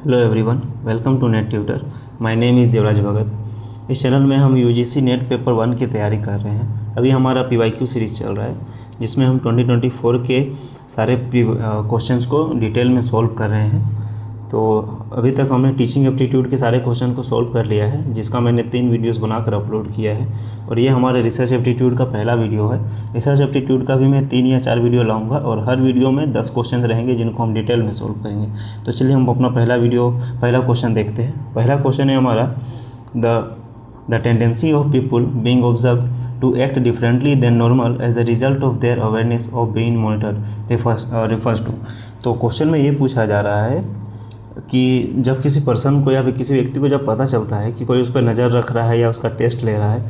Hello everyone, welcome to net tutor. My name is Devraj Bhagat. इस channel में हम UGC net paper 1 की तैयारी कर रहे हैं। अभी हमारा पीवाईक्यू सीरीज़ चल रहा है जिसमें हम 2024 के सारे क्वेश्चंस को डिटेल में सॉल्व कर रहे हैं। तो अभी तक हमने टीचिंग एप्टीट्यूड के सारे क्वेश्चन को सॉल्व कर लिया है, जिसका मैंने 3 वीडियोस बनाकर अपलोड किया है और ये हमारे रिसर्च एप्टीट्यूड का पहला वीडियो है। रिसर्च एप्टीट्यूड का भी मैं 3 या 4 वीडियो लाऊंगा और हर वीडियो में 10 क्वेश्चन रहेंगे जिनको हम डिटेल में सॉल्व करेंगे। तो चलिए हम अपना पहला क्वेश्चन देखते हैं। पहला क्वेश्चन है हमारा, The tendency of people being observed to act differently than normal as a result of their awareness of being monitored refers to। तो क्वेश्चन में ये पूछा जा रहा है कि जब किसी पर्सन को या फिर किसी व्यक्ति को जब पता चलता है कि कोई उस पर नज़र रख रहा है या उसका टेस्ट ले रहा है,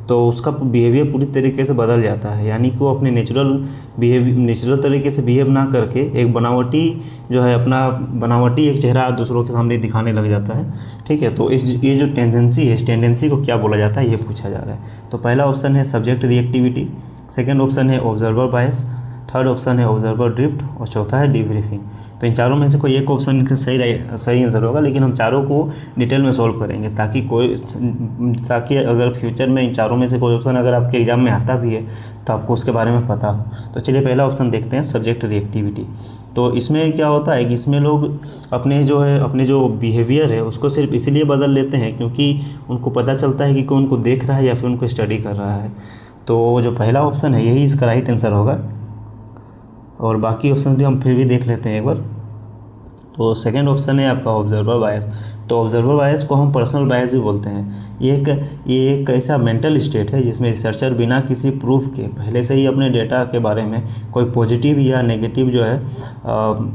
तो उसका बिहेवियर पूरी तरीके से बदल जाता है। यानी कि वो अपने नेचुरल तरीके से बिहेव ना करके एक बनावटी एक चेहरा दूसरों के सामने दिखाने लग जाता है। ठीक है, तो ये जो टेंडेंसी है, इस टेंडेंसी को क्या बोला जाता है, ये पूछा जा रहा है। तो पहला ऑप्शन है सब्जेक्ट रिएक्टिविटी, सेकेंड ऑप्शन है ऑब्जर्वर बायस, थर्ड ऑप्शन है ऑब्जर्वर ड्रिफ्ट और चौथा है डीब्रीफिंग। तो इन चारों में से कोई एक ऑप्शन का सही आंसर होगा, लेकिन हम चारों को डिटेल में सॉल्व करेंगे ताकि अगर फ्यूचर में इन चारों में से कोई ऑप्शन अगर आपके एग्जाम में आता भी है तो आपको उसके बारे में पता हो। तो चलिए पहला ऑप्शन देखते हैं, सब्जेक्ट रिएक्टिविटी। तो इसमें क्या होता है कि इसमें लोग अपने जो बिहेवियर है उसको सिर्फ इसलिए बदल लेते हैं क्योंकि उनको पता चलता है कि कोई उनको देख रहा है या फिर उनको स्टडी कर रहा है। तो जो पहला ऑप्शन है यही इसका राइट आंसर होगा और बाकी ऑप्शन भी हम फिर भी देख लेते हैं एक बार। तो सेकंड ऑप्शन है आपका ऑब्जर्वर बायस। तो ऑब्जर्वर बायस को हम पर्सनल बायस भी बोलते हैं। ये एक ऐसा मेंटल स्टेट है जिसमें रिसर्चर बिना किसी प्रूफ के पहले से ही अपने डेटा के बारे में कोई पॉजिटिव या नेगेटिव जो है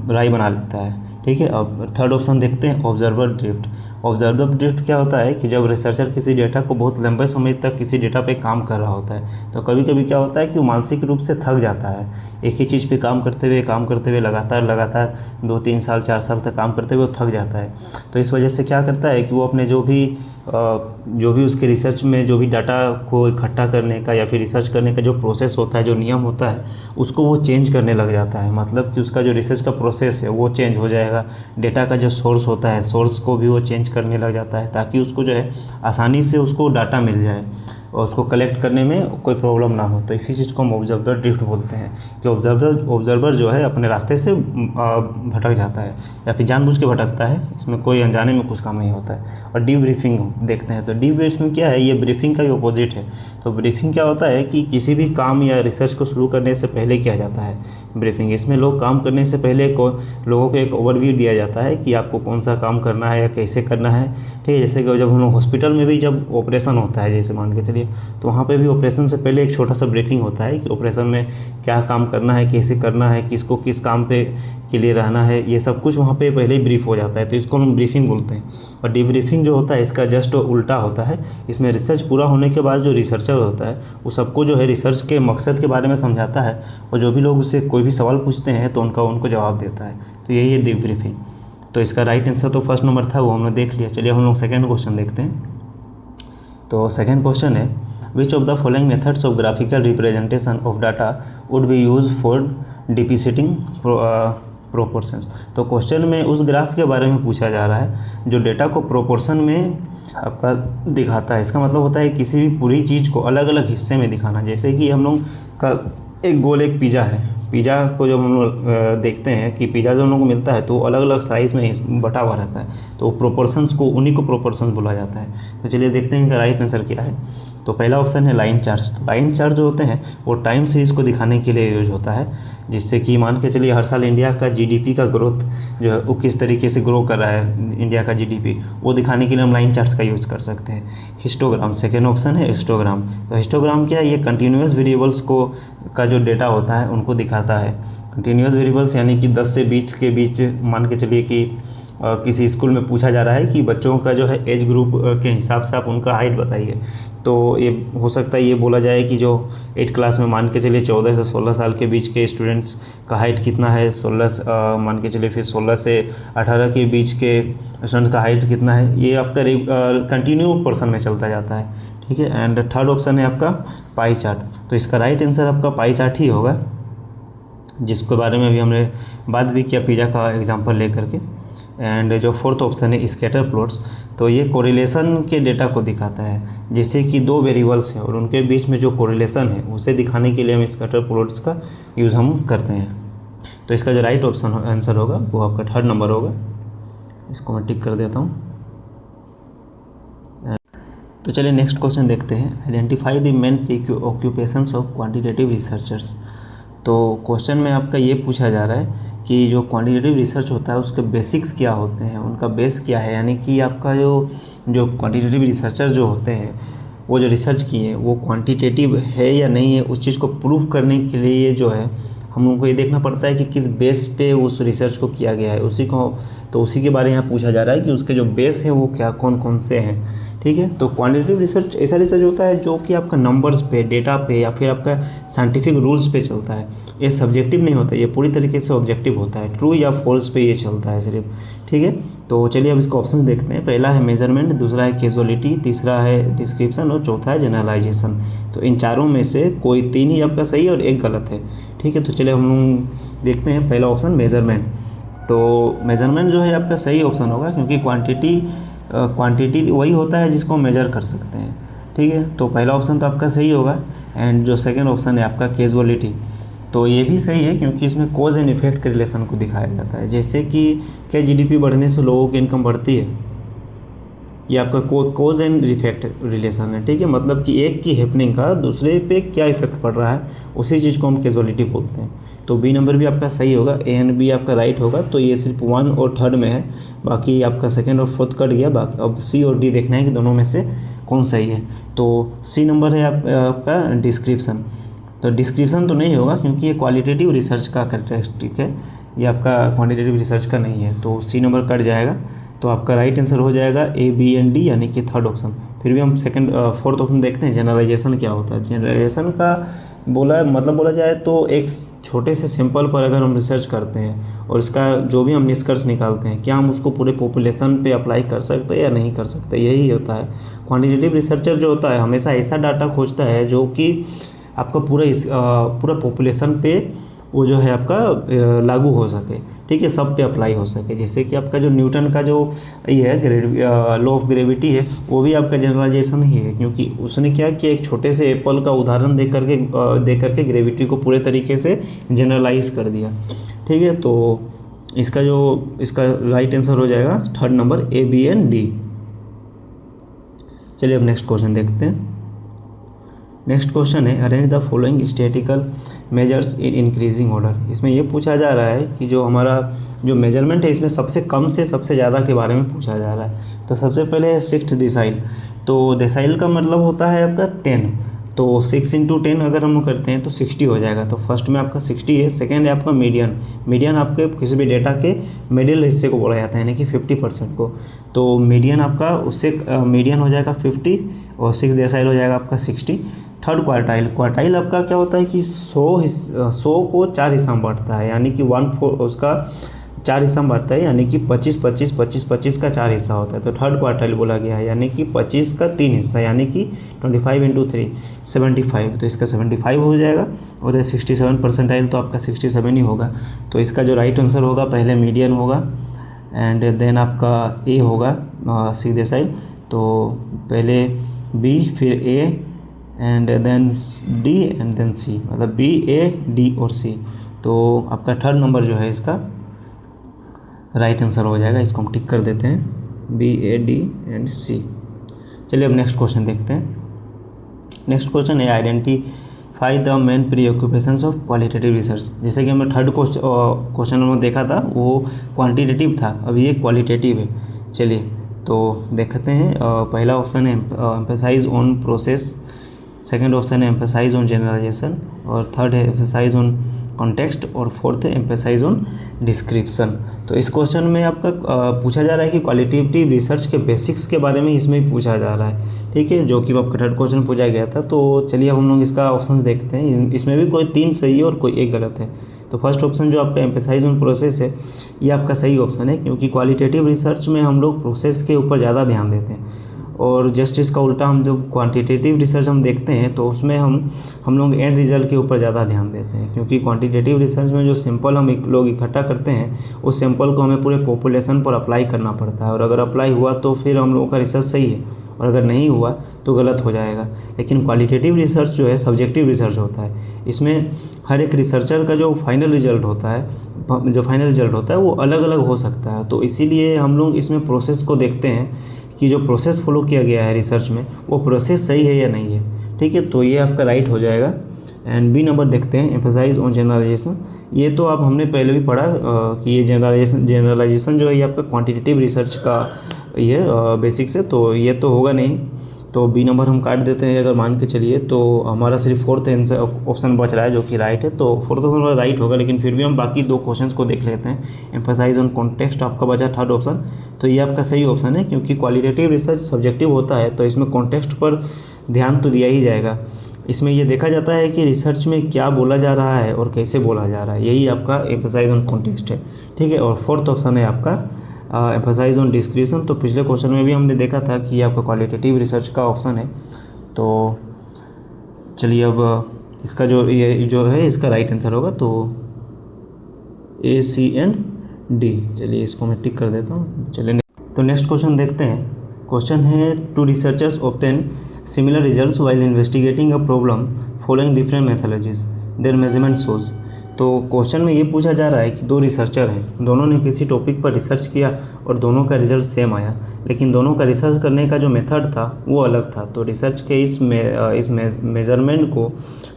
राय बना लेता है। ठीक है, अब थर्ड ऑप्शन देखते हैं, ऑब्जर्वर ड्रिफ्ट। ऑब्जर्वर ड्रिफ्ट क्या होता है कि जब रिसर्चर किसी डेटा को बहुत लंबे समय तक किसी डेटा पे काम कर रहा होता है, तो कभी कभी क्या होता है कि वो मानसिक रूप से थक जाता है। एक ही चीज़ पे काम करते हुए लगातार 2-3 साल 4 साल तक काम करते हुए वो थक जाता है। तो इस वजह से क्या करता है कि वो अपने जो भी उसके रिसर्च में जो भी डाटा को इकट्ठा करने का या फिर रिसर्च करने का जो प्रोसेस होता है, जो नियम होता है, उसको वो चेंज करने लग जाता है। मतलब कि उसका जो रिसर्च का प्रोसेस है वो चेंज हो जाएगा। डेटा का जो सोर्स होता है, सोर्स को भी वो चेंज करने लग जाता है ताकि उसको जो है आसानी से उसको डाटा मिल जाए और उसको कलेक्ट करने में कोई प्रॉब्लम ना हो। तो इसी चीज़ को हम ऑब्जर्वर ड्रिफ्ट बोलते हैं कि ऑब्जर्वर जो है अपने रास्ते से भटक जाता है या फिर जानबूझ के भटकता है, इसमें कोई अनजाने में कुछ काम नहीं होता है। और डीब्रीफिंग देखते हैं, तो डीब्रीफिंग क्या है, ये ब्रीफिंग का ही अपोजिट है। तो ब्रीफिंग क्या होता है कि किसी भी काम या रिसर्च को शुरू करने से पहले किया जाता है ब्रीफिंग। इसमें लोग काम करने से पहले लोगों को एक ओवरव्यू दिया जाता है कि आपको कौन सा काम करना है या कैसे करना है। ठीक है, जैसे कि जब हम लोग हॉस्पिटल में भी जब ऑपरेशन होता है, जैसे मान के चलिए, तो वहाँ पे भी ऑपरेशन से पहले एक छोटा सा ब्रीफिंग होता है कि ऑपरेशन में क्या काम करना है, कैसे करना है, किसको किस काम पे के लिए रहना है, ये सब कुछ वहाँ पे पहले ही ब्रीफ हो जाता है। तो इसको हम ब्रीफिंग बोलते हैं। और डीब्रीफिंग जो होता है इसका जस्ट उल्टा होता है। इसमें रिसर्च पूरा होने के बाद जो रिसर्चर होता है वो सबको जो है रिसर्च के मकसद के बारे में समझाता है और जो भी लोग उससे कोई भी सवाल पूछते हैं तो उनको जवाब देता है। तो यही है डीब्रीफिंग। तो इसका राइट आंसर तो फर्स्ट नंबर था, वो हमने देख लिया। चलिए हम लोग सेकेंड क्वेश्चन देखते हैं। तो सेकेंड क्वेश्चन है, which of the following methods of graphical representation of data would be use for depicting proportions. तो क्वेश्चन में उस ग्राफ के बारे में पूछा जा रहा है जो डेटा को प्रोपोर्शन में आपका दिखाता है। इसका मतलब होता है किसी भी पूरी चीज़ को अलग अलग हिस्से में दिखाना। जैसे कि हम लोग का एक गोल एक पिज़्ज़ा है, पिज़्ज़ा को जब हम लोग देखते हैं कि पिज़्ज़ा जो हम लोग को मिलता है तो अलग अलग साइज़ में बटा हुआ रहता है, तो प्रोपोर्शंस को उन्हीं को प्रोपोर्शंस बोला जाता है। तो चलिए देखते हैं इनका राइट आंसर क्या है। तो पहला ऑप्शन है लाइन चार्ट्स। तो लाइन चार्ट जो होते हैं वो टाइम सीरीज़ को दिखाने के लिए यूज होता है, जिससे कि मान के चलिए हर साल इंडिया का जीडीपी का ग्रोथ जो है वो किस तरीके से ग्रो कर रहा है, इंडिया का जीडीपी, वो दिखाने के लिए हम लाइन चार्ट्स का यूज़ कर सकते हैं। हिस्टोग्राम, सेकेंड ऑप्शन है हिस्टोग्राम। तो हिस्टोग्राम क्या है, ये कंटिन्यूस वेरिएबल्स का जो डेटा होता है उनको दिखाता है। कंटिन्यूस वेरिएबल्स यानी कि 10 से 20 के बीच मान के चलिए कि किसी स्कूल में पूछा जा रहा है कि बच्चों का जो है एज ग्रुप के हिसाब से आप उनका हाइट बताइए। तो ये हो सकता है ये बोला जाए कि जो 8 क्लास में मान के चलिए 14 से 16 साल के बीच के स्टूडेंट्स का हाइट कितना है, 16 मान के चलिए फिर 16 से 18 के बीच के स्टूडेंट्स का हाइट कितना है। ये आपका कंटिन्यू पर्सन में चलता जाता है। ठीक है, एंड थर्ड ऑप्शन है आपका पाई चार्ट। तो इसका राइट आंसर आपका पाई चार्ट ही होगा, जिसके बारे में भी हमने बात भी किया पिज़्ज़ा का एग्जांपल लेकर के। एंड जो फोर्थ ऑप्शन है स्कैटर प्लॉट्स, तो ये कोरिलेशन के डेटा को दिखाता है, जैसे कि दो वेरिएबल्स हैं और उनके बीच में जो कोरिलेशन है उसे दिखाने के लिए हम स्कैटर प्लॉट्स का यूज़ हम करते हैं। तो इसका जो राइट ऑप्शन आंसर होगा वो आपका 3rd नंबर होगा। इसको मैं टिक कर देता हूँ। तो चलिए नेक्स्ट क्वेश्चन देखते हैं। Identify the main occupations of quantitative researchers. तो क्वेश्चन में आपका ये पूछा जा रहा है कि जो क्वांटिटेटिव रिसर्च होता है उसके बेसिक्स क्या होते हैं, उनका बेस क्या है, यानी कि आपका जो क्वांटिटेटिव रिसर्चर जो होते हैं वो जो रिसर्च किए वो क्वांटिटेटिव है या नहीं है, उस चीज़ को प्रूव करने के लिए जो है हम लोगों को ये देखना पड़ता है कि किस बेस पे उस रिसर्च को किया गया है, उसी के बारे में यहाँ पूछा जा रहा है कि उसके जो बेस है वो क्या कौन कौन से हैं। ठीक है, तो क्वांटिटेटिव रिसर्च ऐसा रिसर्च होता है जो कि आपका नंबर्स पे, डेटा पे या फिर आपका साइंटिफिक रूल्स पे चलता है। ये सब्जेक्टिव नहीं होता, ये पूरी तरीके से ऑब्जेक्टिव होता है, ट्रू या फॉल्स पे ये चलता है सिर्फ। ठीक है, तो चलिए अब इसके ऑप्शंस देखते हैं। पहला है मेजरमेंट, दूसरा है कैजुअलिटी, तीसरा है डिस्क्रिप्शन और चौथा है जनरलाइजेशन। तो इन चारों में से कोई 3 ही आपका सही और 1 गलत है। ठीक है, तो चलिए हम लोग देखते हैं पहला ऑप्शन मेजरमेंट। तो मेजरमेंट जो है आपका सही ऑप्शन होगा, क्योंकि क्वांटिटी वही होता है जिसको मेजर कर सकते हैं। ठीक है, तो पहला ऑप्शन तो आपका सही होगा। एंड जो सेकंड ऑप्शन है आपका कैजुअलिटी, तो ये भी सही है क्योंकि इसमें कॉज एंड इफेक्ट के रिलेशन को दिखाया जाता है, जैसे कि क्या जीडीपी बढ़ने से लोगों की इनकम बढ़ती है, ये आपका कॉज एंड इफेक्ट रिलेशन है। ठीक है, मतलब कि एक की हैपनिंग का दूसरे पे क्या इफेक्ट पड़ रहा है, उसी चीज़ को हम कैजुअलिटी बोलते हैं। तो बी नंबर भी आपका सही होगा, ए एंड बी आपका राइट होगा। तो ये सिर्फ 1 और 3rd में है, बाकी आपका 2nd और 4th कट गया। बाकी अब सी और डी देखना है कि दोनों में से कौन सही है। तो सी नंबर है आपका डिस्क्रिप्शन। तो डिस्क्रिप्शन तो नहीं होगा क्योंकि ये क्वालिटेटिव रिसर्च का कैरेक्टरिस्टिक है, ये आपका क्वान्टिटेटिव रिसर्च का नहीं है, तो सी नंबर कट जाएगा। तो आपका राइट आंसर हो जाएगा ए, बी एंड डी, यानी कि 3rd ऑप्शन। फिर भी हम 4th ऑप्शन देखते हैं, जनरलाइजेशन क्या होता है। जनरलाइजेशन का बोला जाए तो एक छोटे से सैंपल पर अगर हम रिसर्च करते हैं और इसका जो भी हम निष्कर्ष निकालते हैं, क्या हम उसको पूरे पॉपुलेशन पे अप्लाई कर सकते हैं या नहीं कर सकते, यही होता है। क्वांटिटेटिव रिसर्चर जो होता है हमेशा ऐसा डाटा खोजता है जो कि आपका पूरा पॉपुलेशन पे वो जो है आपका लागू हो सके। ठीक है, सब पे अप्लाई हो सके। जैसे कि आपका जो न्यूटन का जो ये है लॉ ऑफ ग्रेविटी है, वो भी आपका जनरलाइजेशन ही है, क्योंकि उसने क्या किया, एक छोटे से एप्पल का उदाहरण दे करके ग्रेविटी को पूरे तरीके से जनरलाइज कर दिया। ठीक है, तो इसका राइट आंसर हो जाएगा 3rd number, A, B and D. चलिए अब नेक्स्ट क्वेश्चन देखते हैं। नेक्स्ट क्वेश्चन है arrange the following statistical measures in increasing order. इसमें ये पूछा जा रहा है कि जो हमारा जो मेजरमेंट है इसमें सबसे कम से सबसे ज़्यादा के बारे में पूछा जा रहा है। तो सबसे पहले है 6th डेसाइल। तो डेसाइल का मतलब होता है आपका 10, तो 6 × 10 अगर हम करते हैं तो 60 हो जाएगा। तो फर्स्ट में आपका 60 है। सेकेंड है आपका मीडियन आपके किसी भी डेटा के मिडिल हिस्से को बोला जाता है, यानी कि 50% को। तो मीडियन आपका उससे मीडियन हो जाएगा 50 और 6 डेसाइल हो जाएगा आपका 60। थर्ड क्वार्टाइल आपका क्या होता है कि 100 को 4 हिस्सा में बांटता है, यानी कि 1/4 उसका 4 हिस्सा में बांटता है, यानी कि 25 का 4 हिस्सा होता है। तो थर्ड क्वार्टाइल बोला गया है, यानी कि 25 का 3 हिस्सा, यानी कि 25 × 3 75। तो इसका 75 हो जाएगा। और 67 परसेंटाइल तो आपका 67 ही होगा। तो इसका जो राइट आंसर होगा पहले मीडियन होगा एंड देन आपका ए होगा 6 डेसाइल। तो पहले बी फिर A and then D and then C, मतलब बी ए डी और सी। तो आपका थर्ड नंबर जो है इसका राइट आंसर हो जाएगा। इसको हम टिक कर देते हैं, B A D and C. चलिए अब नेक्स्ट क्वेश्चन देखते हैं। नेक्स्ट क्वेश्चन है identify the main preoccupations of qualitative research. जैसे कि हमने थर्ड क्वेश्चन में देखा था वो क्वांटिटेटिव था, अभी ये क्वालिटेटिव है। चलिए तो देखते हैं। पहला ऑप्शन है emphasise on process, second option है एम्फेसाइज ऑन जनरलाइजेशन, और थर्ड है एम्फेसाइज ऑन कॉन्टेक्स्ट, और फोर्थ है एम्फेसाइज ऑन डिस्क्रिप्शन। तो इस क्वेश्चन में आपका पूछा जा रहा है कि क्वालिटेटिव रिसर्च के बेसिक्स के बारे में इसमें ही पूछा जा रहा है, ठीक है, जो कि आपका थर्ड क्वेश्चन पूछा गया था। तो चलिए अब हम लोग इसका ऑप्शन देखते हैं। इसमें भी कोई 3 सही है और कोई 1 गलत है। तो फर्स्ट ऑप्शन जो आपका एम्फेसाइज ऑन प्रोसेस है, ये आपका सही ऑप्शन है, क्योंकि क्वालिटेटिव रिसर्च में हम लोग प्रोसेस के ऊपर ज़्यादा ध्यान देते हैं। और जस्ट इसका उल्टा हम जो क्वांटिटेटिव रिसर्च हम देखते हैं तो उसमें हम लोग एंड रिजल्ट के ऊपर ज़्यादा ध्यान देते हैं, क्योंकि क्वांटिटेटिव रिसर्च में जो सैंपल हम लोग इकट्ठा करते हैं उस सैंपल को हमें पूरे पॉपुलेशन पर अप्लाई करना पड़ता है, और अगर अप्लाई हुआ तो फिर हम लोगों का रिसर्च सही है, और अगर नहीं हुआ तो गलत हो जाएगा। लेकिन क्वालिटेटिव रिसर्च जो है सब्जेक्टिव रिसर्च होता है, इसमें हर एक रिसर्चर का जो फाइनल रिजल्ट होता है वो अलग अलग हो सकता है। तो इसीलिए हम लोग इसमें प्रोसेस को देखते हैं कि जो प्रोसेस फॉलो किया गया है रिसर्च में वो प्रोसेस सही है या नहीं है। ठीक है, तो ये आपका राइट हो जाएगा। एंड बी नंबर देखते हैं, एम्फसाइज ऑन जनरलाइजेशन। ये तो आप हमने पहले भी पढ़ा कि ये जनरलाइजेशन जो है ये आपका क्वांटिटेटिव रिसर्च का ये बेसिक्स है, तो ये तो होगा नहीं, तो बी नंबर हम काट देते हैं अगर मान के चलिए। तो हमारा सिर्फ फोर्थ आंसर ऑप्शन बच रहा है जो कि राइट है, तो फोर्थ ऑप्शन राइट होगा। लेकिन फिर भी हम बाकी 2 क्वेश्चंस को देख लेते हैं। एम्फसाइज ऑन कॉन्टेक्स्ट आपका बचा थर्ड ऑप्शन, तो ये आपका सही ऑप्शन है, क्योंकि क्वालिटेटिव रिसर्च सब्जेक्टिव होता है तो इसमें कॉन्टेक्स्ट पर ध्यान तो दिया ही जाएगा। इसमें ये देखा जाता है कि रिसर्च में क्या बोला जा रहा है और कैसे बोला जा रहा है, यही आपका एम्फसाइज ऑन कॉन्टेक्स्ट है। ठीक है, और फोर्थ ऑप्शन है आपका एम्फसाइज ऑन डिस्क्रिप्शन। तो पिछले क्वेश्चन में भी हमने देखा था कि ये आपका क्वालिटेटिव रिसर्च का ऑप्शन है। तो चलिए अब इसका ये जो है इसका राइट आंसर होगा, तो A, C एंड D। चलिए इसको मैं टिक कर देता हूँ। चलिए तो नेक्स्ट क्वेश्चन देखते हैं। क्वेश्चन है, two researchers obtain similar results while investigating a problem following different methodologies, their measurement shows. तो क्वेश्चन में ये पूछा जा रहा है कि 2 रिसर्चर हैं, दोनों ने किसी टॉपिक पर रिसर्च किया और दोनों का रिजल्ट सेम आया, लेकिन दोनों का रिसर्च करने का जो मेथड था वो अलग था। तो रिसर्च के इस मेजरमेंट को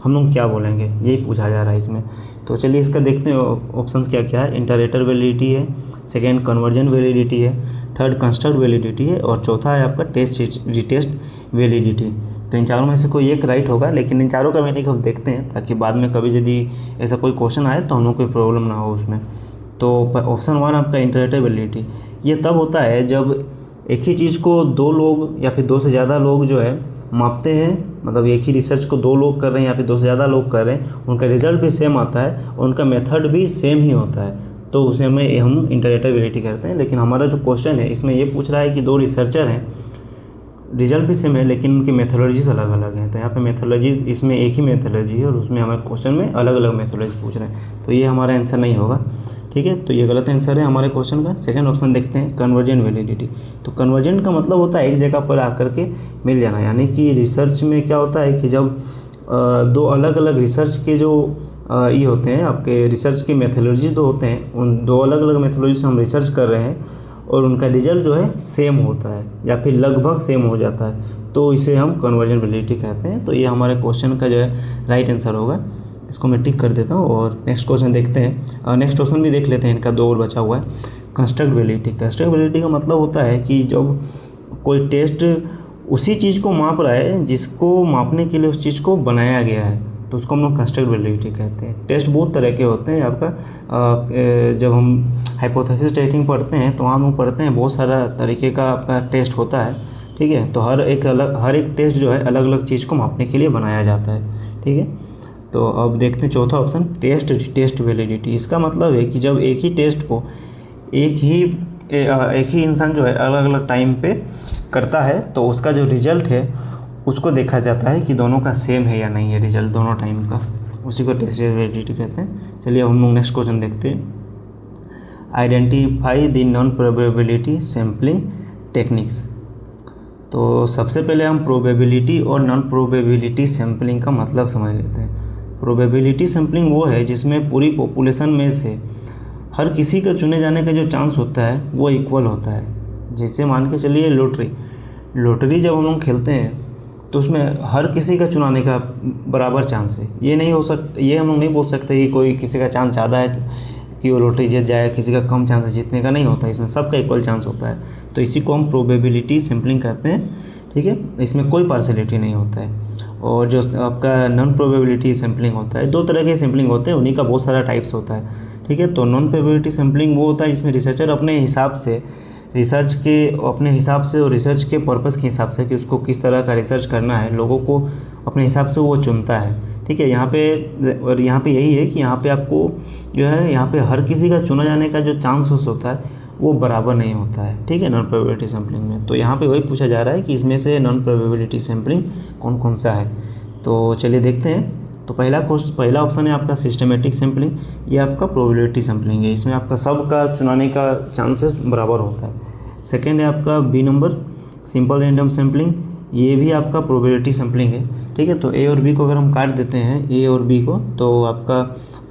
हम लोग क्या बोलेंगे, यही पूछा जा रहा है इसमें। तो चलिए इसका देखते हैं ऑप्शंस क्या क्या है। इंटरेटर वैलिडिटी है, सेकेंड कन्वर्जन वैलिडिटी है, थर्ड कंस्ट्रक्ट वैलिडिटी है, और चौथा है आपका टेस्ट रिटेस्ट वैलिडिटी। तो इन चारों में से कोई एक राइट होगा, लेकिन इन चारों का मीनिंग हम देखते हैं ताकि बाद में कभी यदि ऐसा कोई क्वेश्चन आए तो हम लोग कोई प्रॉब्लम ना हो उसमें। तो ऑप्शन 1 आपका इंटरेटर वैलिडिटी, ये तब होता है जब एक ही चीज़ को 2 लोग या फिर 2 से ज़्यादा लोग जो है मापते हैं, मतलब एक ही रिसर्च को 2 लोग कर रहे हैं या फिर 2 से ज़्यादा लोग कर रहे हैं, उनका रिजल्ट भी सेम आता है और उनका मेथड भी सेम ही होता है, तो उसे हम इंटरेटर वैलिडिटी करते हैं। लेकिन हमारा जो क्वेश्चन है इसमें ये पूछ रहा है कि 2 रिसर्चर हैं, रिजल्ट भी सेम है लेकिन उनकी मेथोलॉजीज अलग अलग हैं। तो यहाँ पे मेथोलॉजीज, इसमें एक ही मेथोलॉजी है और उसमें हमारे क्वेश्चन में अलग अलग मेथोलॉजी पूछ रहे हैं, तो ये हमारा आंसर नहीं होगा। ठीक है, तो ये गलत आंसर है हमारे क्वेश्चन का। सेकंड ऑप्शन देखते हैं, कन्वर्जन वैलिडिटी। तो कन्वर्जन का मतलब होता है एक जगह पर आकर के मिल जाना, यानी कि रिसर्च में क्या होता है कि जब 2 अलग अलग रिसर्च के जो ये होते हैं, आपके रिसर्च के मेथोलॉजी जो होते हैं, उन 2 अलग अलग मेथोलॉजी से हम रिसर्च कर रहे हैं और उनका रिजल्ट जो है सेम होता है या फिर लगभग सेम हो जाता है, तो इसे हम कन्वर्जन वैलिडिटी कहते हैं। तो ये हमारे क्वेश्चन का जो है राइट आंसर होगा। इसको मैं टिक कर देता हूँ और नेक्स्ट क्वेश्चन देखते हैं। नेक्स्ट क्वेश्चन भी देख लेते हैं, इनका 2 और बचा हुआ है। Construct validity. कंस्ट्रक्ट वैलिडिटी का मतलब होता है कि जब कोई टेस्ट उसी चीज़ को माप रहा है जिसको मापने के लिए उस चीज़ को बनाया गया है, तो उसको हम लोग कंस्ट्रक्ट वैलिडिटी कहते हैं। टेस्ट बहुत तरह के होते हैं आपका, जब हम हाइपोथेसिस टेस्टिंग पढ़ते हैं तो वहाँ हम पढ़ते हैं बहुत सारा तरीके का आपका टेस्ट होता है। ठीक है, तो हर एक टेस्ट जो है अलग अलग चीज़ को मापने के लिए बनाया जाता है। ठीक है, तो अब देखते हैं चौथा ऑप्शन, टेस्ट वैलिडिटी। इसका मतलब है कि जब एक ही टेस्ट को एक ही इंसान जो है अलग अलग टाइम पे करता है तो उसका जो रिजल्ट है उसको देखा जाता है कि दोनों का सेम है या नहीं है रिजल्ट दोनों टाइम का, उसी को टेस्ट वैलिडिटी कहते हैं। चलिए अब हम लोग नेक्स्ट क्वेश्चन देखते हैं। Identify the non probability sampling techniques. तो सबसे पहले हम प्रोबेबिलिटी और नॉन प्रोबेबिलिटी सैम्पलिंग का मतलब समझ लेते हैं। प्रोबेबिलिटी सैम्पलिंग वो है जिसमें पूरी पॉपुलेशन में से हर किसी का चुने जाने का जो चांस होता है वो इक्वल होता है। जैसे मान के चलिए लॉटरी जब हम लोग खेलते हैं तो उसमें हर किसी का चुनाने का बराबर चांस है। ये हम लोग नहीं बोल सकते कि कोई किसी का चांस ज़्यादा है कि वो लॉटरी जीत जाए, किसी का कम चांस है जीतने का, नहीं होता। इसमें सबका इक्वल चांस होता है, तो इसी को हम प्रोबेबिलिटी सैम्पलिंग कहते हैं। ठीक है, इसमें कोई पार्शियलिटी नहीं होता है। और जो आपका नॉन प्रोबेबिलिटी सैम्पलिंग होता है, 2 तरह के सैम्पलिंग होते हैं, उन्हीं का बहुत सारा टाइप्स होता है। ठीक है, तो नॉन प्रोबेबिलिटी सैम्पलिंग वो होता है जिसमें रिसर्चर अपने हिसाब से और रिसर्च के पर्पस के हिसाब से कि उसको किस तरह का रिसर्च करना है, लोगों को अपने हिसाब से वो चुनता है। ठीक है, यहाँ पे यही है कि यहाँ पे आपको जो है यहाँ पे हर किसी का चुना जाने का जो चांस होता है वो बराबर नहीं होता है, ठीक है, नॉन प्रोबेबिलिटी सैम्पलिंग में। तो यहाँ पे वही पूछा जा रहा है कि इसमें से नॉन प्रोबेबिलिटी सैम्पलिंग कौन कौन सा है। तो चलिए देखते हैं। तो पहला ऑप्शन है आपका सिस्टमेटिक सैम्पलिंग, ये आपका प्रोबेबिलिटी सैम्पलिंग है, इसमें आपका सब का चुनाने का चांसेस बराबर होता है। सेकेंड है आपका B number simple random sampling, ये भी आपका प्रोबेबिलिटी सैम्पलिंग है, ठीक है। तो ए और बी को अगर हम काट देते हैं, ए और बी को, तो आपका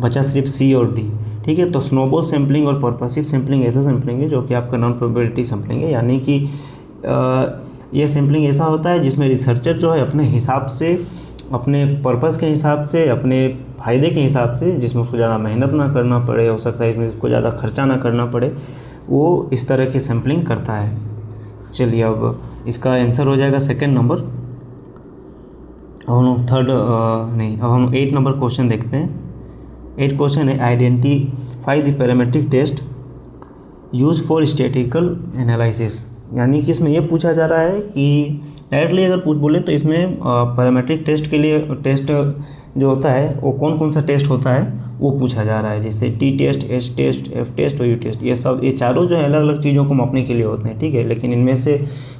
बचा सिर्फ सी और डी, ठीक है। तो स्नोबॉल सैम्पलिंग और पर्पसिव सैम्पलिंग ऐसा सैम्पलिंग है जो कि आपका नॉन प्रोबेबिलिटी सैम्पलिंग है, यानी कि ये सैम्पलिंग ऐसा होता है जिसमें रिसर्चर जो है अपने हिसाब से, अपने पर्पस के हिसाब से, अपने फ़ायदे के हिसाब से, जिसमें उसको ज़्यादा मेहनत ना करना पड़े, हो सकता है इसमें उसको ज़्यादा खर्चा ना करना पड़े, वो इस तरह की सैम्पलिंग करता है। चलिए अब इसका आंसर हो जाएगा सेकेंड नंबर। अब हम 8 नंबर क्वेश्चन देखते हैं। 8 क्वेश्चन है identify the parametric test use for statistical analysis, यानी कि इसमें ये पूछा जा रहा है कि डायरेक्टली अगर बोले तो इसमें पैरामीट्रिक टेस्ट के लिए टेस्ट जो होता है वो कौन कौन सा टेस्ट होता है वो पूछा जा रहा है, जैसे T test, H test, F test और यू टेस्ट। ये चारों जो है अलग अलग चीज़ों को मापने के लिए होते हैं, ठीक है। लेकिन इनमें से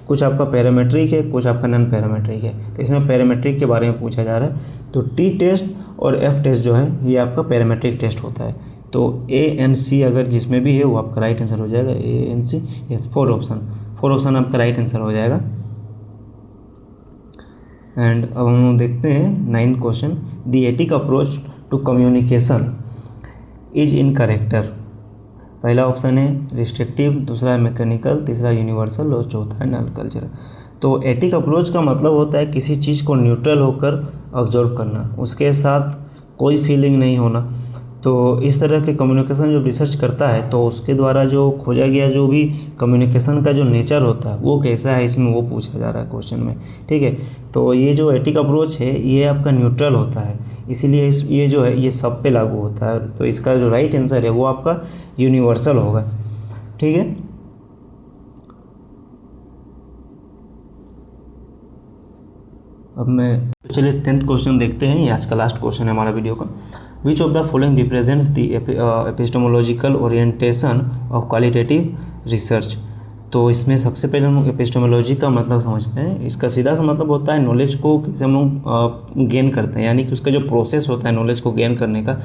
कुछ आपका पैरामीट्रिक है, कुछ आपका नॉन पैरामीट्रिक है। तो इसमें पैरामीट्रिक के बारे में पूछा जा रहा है। तो टी टेस्ट और एफ टेस्ट जो है ये आपका पैरामीट्रिक टेस्ट होता है। तो ए एन सी अगर जिसमें भी है वो आपका राइट आंसर हो जाएगा, A and C. Yes, 4 option आपका राइट आंसर हो जाएगा। एंड अब हम देखते हैं 9th question, the ethic approach to communication is in character. पहला ऑप्शन है रिस्ट्रिक्टिव, दूसरा है मैकेनिकल, तीसरा यूनिवर्सल और चौथा है नॉन कल्चरल। तो एथिक अप्रोच का मतलब होता है किसी चीज़ को न्यूट्रल होकर ऑब्जर्व करना, उसके साथ कोई फीलिंग नहीं होना। तो इस तरह के कम्युनिकेशन जो रिसर्च करता है तो उसके द्वारा जो खोजा गया जो भी कम्युनिकेशन का जो नेचर होता है वो कैसा है, इसमें वो पूछा जा रहा है क्वेश्चन में, ठीक है। तो ये जो एथिक अप्रोच है ये आपका न्यूट्रल होता है, इसीलिए ये जो है ये सब पे लागू होता है। तो इसका जो राइट आंसर है वो आपका यूनिवर्सल होगा, ठीक है। अब मैं चलिए 10th क्वेश्चन देखते हैं, ये आज का लास्ट क्वेश्चन है हमारा वीडियो का। विच of the following represents the epistemological orientation of qualitative research. तो इसमें सबसे पहले हम एपिस्टेमोलॉजी का मतलब समझते हैं। इसका सीधा सा मतलब होता है नॉलेज को कैसे हम लोग गेन करते हैं, यानी कि उसका जो प्रोसेस होता है नॉलेज को गेन करने का,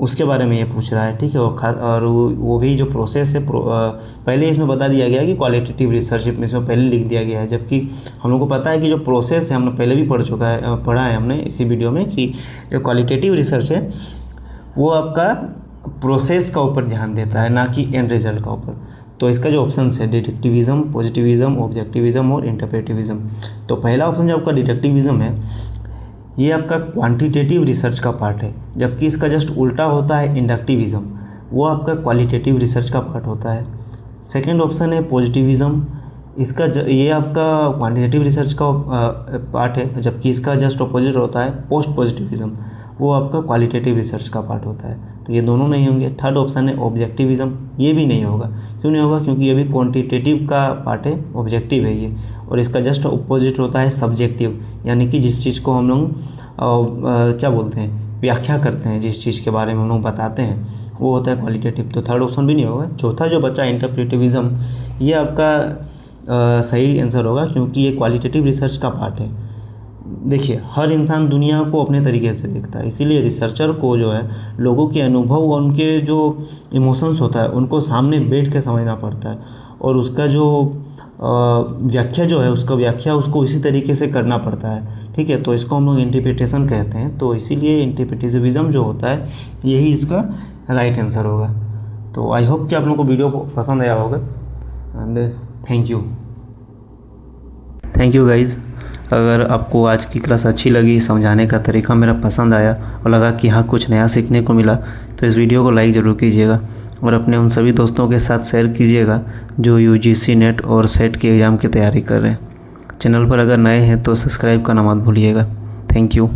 उसके बारे में ये पूछ रहा है, ठीक है। और वो भी जो प्रोसेस है पहले इसमें बता दिया गया है कि क्वालिटेटिव रिसर्च इसमें पहले लिख दिया गया है, जबकि हम लोग को पता है कि जो प्रोसेस है हमने पहले भी पढ़ा है हमने इसी वीडियो में कि जो क्वालिटेटिव रिसर्च है वो आपका प्रोसेस का ऊपर ध्यान देता है, ना कि एंड रिजल्ट का ऊपर। तो इसका जो ऑप्शन है डिडक्टिविज्म, पॉजिटिविज्म, ऑब्जेक्टिविज्म और इंटरप्रेटिविज्म। तो पहला ऑप्शन जो आपका डिडक्टिविज्म है ये आपका क्वांटिटेटिव रिसर्च का पार्ट है, जबकि इसका जस्ट उल्टा होता है इंडक्टिविज्म, वो आपका क्वालिटेटिव रिसर्च का पार्ट होता है। सेकंड ऑप्शन है पॉजिटिविज्म, ये आपका क्वांटिटेटिव रिसर्च का पार्ट है, जबकि इसका जस्ट अपोजिट होता है पोस्ट पॉजिटिविज्म, वो आपका क्वालिटेटिव रिसर्च का पार्ट होता है। तो ये दोनों नहीं होंगे। थर्ड ऑप्शन है ऑब्जेक्टिविज्म, ये भी नहीं होगा। क्यों नहीं होगा? क्योंकि ये भी क्वांटिटेटिव का पार्ट है, ऑब्जेक्टिव है ये, और इसका जस्ट अपोजिट होता है सब्जेक्टिव, यानी कि जिस चीज़ को हम लोग क्या बोलते हैं, व्याख्या करते हैं, जिस चीज़ के बारे में हम लोग बताते हैं वो होता है क्वालिटेटिव। तो थर्ड ऑप्शन भी नहीं होगा। चौथा जो बचा इंटरप्रेटिविज्म, ये आपका सही आंसर होगा, क्योंकि ये क्वालिटेटिव रिसर्च का पार्ट है। देखिए, हर इंसान दुनिया को अपने तरीके से देखता है, इसीलिए रिसर्चर को जो है लोगों के अनुभव और उनके जो इमोशंस होता है उनको सामने बैठ के समझना पड़ता है, और उसका जो व्याख्या जो है उसको इसी तरीके से करना पड़ता है, ठीक है। तो इसको हम लोग इंटरप्रिटेशन कहते हैं। तो इसीलिए इंटरप्रेटिविज्म जो होता है यही इसका राइट आंसर होगा। तो आई होप कि आप लोगों को वीडियो पसंद आया होगा, एंड थैंक यू गाइज़। अगर आपको आज की क्लास अच्छी लगी, समझाने का तरीका मेरा पसंद आया और लगा कि हाँ कुछ नया सीखने को मिला, तो इस वीडियो को लाइक ज़रूर कीजिएगा और अपने उन सभी दोस्तों के साथ शेयर कीजिएगा जो UGC नेट और सेट के एग्ज़ाम की तैयारी कर रहे हैं। चैनल पर अगर नए हैं तो सब्सक्राइब करना मत भूलिएगा। Thank you.